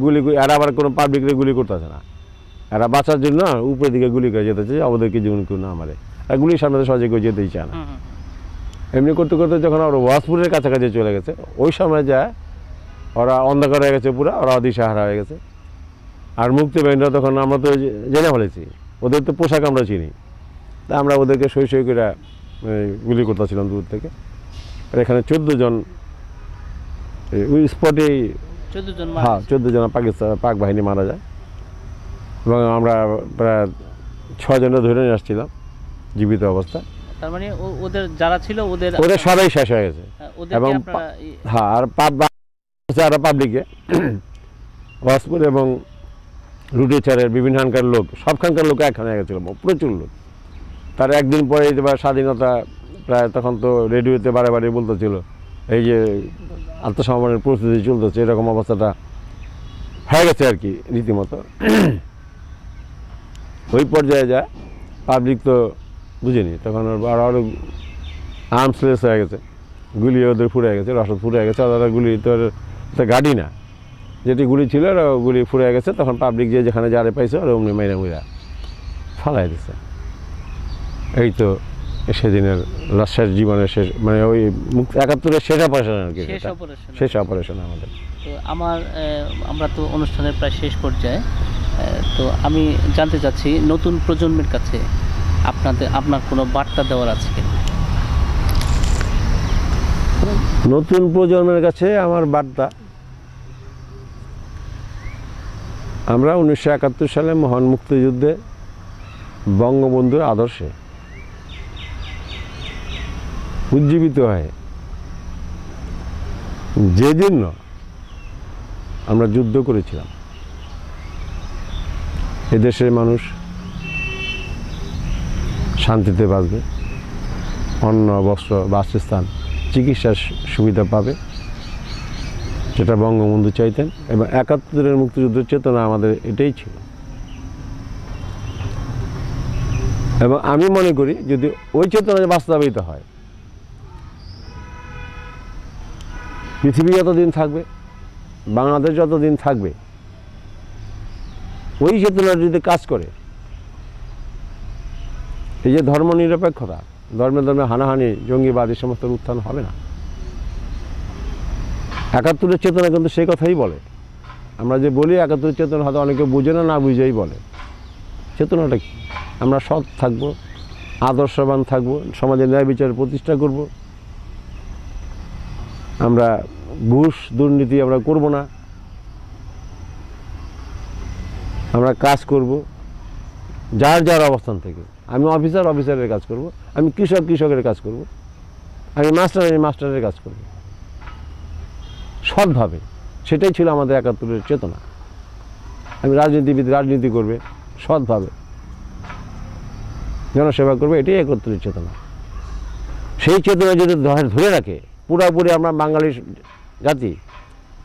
Speaker 2: গুলি, এরা আবার কোনো পাবলিকরে গুলি করতেছে না, এরা বাঁচার জন্য উপরের দিকে গুলি করে যেতেছে, আমাদেরকে জীবন কেউ না মারে, আর গুলির সামনে সহজে কেউ যেতেই চায় না। এমনি করতে করতে যখন ওরা ওয়াসপুরের কাছাকাছি চলে গেছে, ওই সময় যায় ওরা অন্ধকার হয়ে গেছে পুরা, ওরা দিশাহারা হয়ে গেছে। আর মুক্তিবাহিনীরা তখন, আমরা তো জেনে ফেলেছি, ওদের তো পোশাক আমরা চিনি, তা আমরা ওদেরকে সই সই করে গুলি করতেছিলাম দূর থেকে। আর এখানে 14 জন ওই স্পটেই, 14 জন পাক বাহিনী মারা যায়, এবং আমরা প্রায় 6 জনের ধরে নিয়ে আসছিলাম জীবিত অবস্থা।
Speaker 1: তার মানে ওদের যারা ছিল ওদের
Speaker 2: সবাই শেষ হয়ে গেছে। এবং হ্যাঁ, আর পাবলিকে ওয়াসপুর এবং রুটিচারের বিভিন্নখানকার লোক, সবখানকার লোক একখানে গেছিল, প্রচুর লোক। তার একদিন পরে স্বাধীনতা প্রায়, তখন তো রেডিওতে বারে বারে বলতেছিল এই যে আত্মসমর্পণের প্রস্তুতি চলতেছে, এরকম অবস্থাটা হয়ে গেছে আর কি রীতিমতো। ওই পর্যায়ে যায় পাবলিক তো বুঝেনি, তখন আরও আর্মসলেস হয়ে গেছে, গুলি ওদের ফুরে গেছে, রসদ ফুরে গেছে, ওরা গুলি তো গাড়ি না, যেটি গুলি ছিল ওরা গুলি ফুরে গেছে। তখন পাবলিক যে যেখানে যারে পাইছে ওরা অমনি মাইরা মুইরা ফালাই দিচ্ছে। এই তো সেদিনের শেষ জীবনের শেষ, মানে ওই 71-এর শেষ অপারেশন আর কি, শেষ অপারেশন আমাদের।
Speaker 1: তো আমরা তো অনুষ্ঠানের প্রায় শেষ পর্যায়ে, তো আমি জানতে চাচ্ছি নতুন প্রজন্মের কাছে আপনার কোনো বার্তা দেওয়ার আছে কিনা?
Speaker 2: নতুন প্রজন্মের কাছে আমার বার্তা, আমরা 1971 সালে মহান মুক্তিযুদ্ধে বঙ্গবন্ধুর আদর্শে উজ্জীবিত হয়ে যে জন্য আমরা যুদ্ধ করেছিলাম, এদেশের মানুষ শান্তিতে বাঁচবে, অন্ন বস্ত্র বাসস্থান চিকিৎসার সুবিধা পাবে, যেটা বঙ্গবন্ধু চাইতেন। এবং 71-এর মুক্তিযুদ্ধের চেতনা আমাদের এটাই ছিল। এবং আমি মনে করি যদি ওই চেতনা বাস্তবায়িত হয়, পৃথিবী যতদিন থাকবে, বাংলাদেশ যতদিন থাকবে, ওই চেতনা যদি কাজ করে, এই যে ধর্ম নিরপেক্ষতা, ধর্মে ধর্মে হানাহানি, জঙ্গিবাদ, এই সমস্ত উত্থান হবে না। 71-এর চেতনা কিন্তু সেই কথাই বলে। আমরা যে বলি 71-এর চেতনা, হয়তো অনেকে বুঝে না, না বুঝেই বলে। চেতনাটা কি? আমরা সৎ থাকব, আদর্শবান থাকব, সমাজে ন্যায় বিচার প্রতিষ্ঠা করব, আমরা ঘুষ দুর্নীতি আমরা করব না, আমরা কাজ করব যার যার অবস্থান থেকে। আমি অফিসারের কাজ করব, আমি কৃষকের কাজ করব, আমি মাস্টারের কাজ করব, সৎভাবে। সেটাই ছিল আমাদের 71-এর চেতনা। আমি রাজনীতি করবে সৎভাবে, জনসেবা করবে, এটাই 71-এর চেতনা। সেই চেতনা যদি ধরে রাখে পুরাপুরি আমরা বাঙালি জাতি,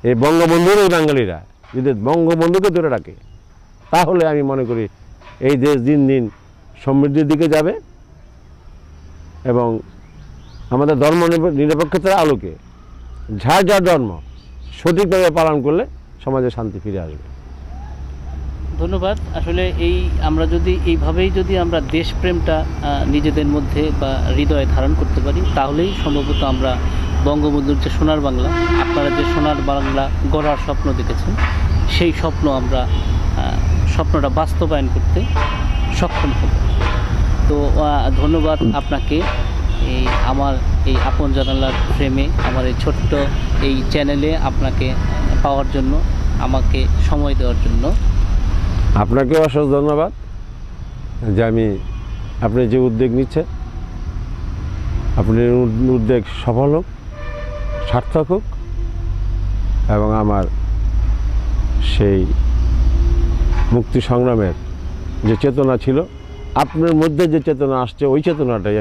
Speaker 2: এই বঙ্গবন্ধুর এই বাঙালিরা যদি বঙ্গবন্ধুকে ধরে রাখে, তাহলে আমি মনে করি এই দেশ দিন দিন সমৃদ্ধির দিকে যাবে। এবং আমাদের ধর্ম নিরপেক্ষতার আলোকে যার যার ধর্ম সঠিকভাবে পালন করলে সমাজে শান্তি ফিরে আসবে।
Speaker 1: ধন্যবাদ। আসলে এই আমরা যদি এইভাবেই যদি আমরা দেশপ্রেমটা নিজেদের মধ্যে বা হৃদয়ে ধারণ করতে পারি, তাহলেই সম্ভবত আমরা বঙ্গবন্ধুর যে সোনার বাংলা, আপনারা যে সোনার বাংলা গড়ার স্বপ্ন দেখেছেন, সেই স্বপ্ন আমরা স্বপ্নটা বাস্তবায়ন করতে সক্ষম হব। তো ধন্যবাদ আপনাকে আমার এই আপন জানালার ফ্রেমে, আমার এই ছোট্ট এই চ্যানেলে আপনাকে পাওয়ার জন্য, আমাকে সময় দেওয়ার জন্য।
Speaker 2: আপনাকেও অশেষ ধন্যবাদ যে আপনি যে উদ্যোগ নিচ্ছেন, আপনার উদ্যোগ সফল হোক, সার্থক হোক, এবং আমার সেই মুক্তি সংগ্রামের যে চেতনা ছিল, আপনার মধ্যে যে চেতনা আসছে, ওই চেতনাটাই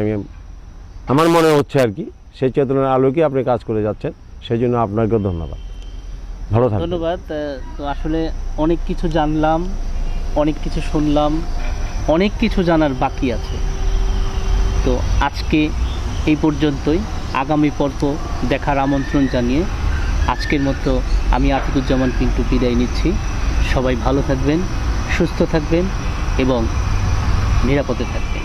Speaker 2: আমার মনে হচ্ছে আর কি, সেই চেতনার আলোকে আপনি কাজ করে যাচ্ছেন, সেই জন্য আপনাকেও ধন্যবাদ। ভালো থাকবেন।
Speaker 1: ধন্যবাদ। তো আসলে অনেক কিছু জানলাম, অনেক কিছু শুনলাম, অনেক কিছু জানার বাকি আছে। তো আজকে এই পর্যন্তই। আগামী পর্ব দেখার আমন্ত্রণ জানিয়ে আজকের মতো আমি আতিকুজ্জামান পিন্টু বিদায় নিচ্ছি। সবাই ভালো থাকবেন, সুস্থ থাকবেন এবং নিরাপদে থাকবেন।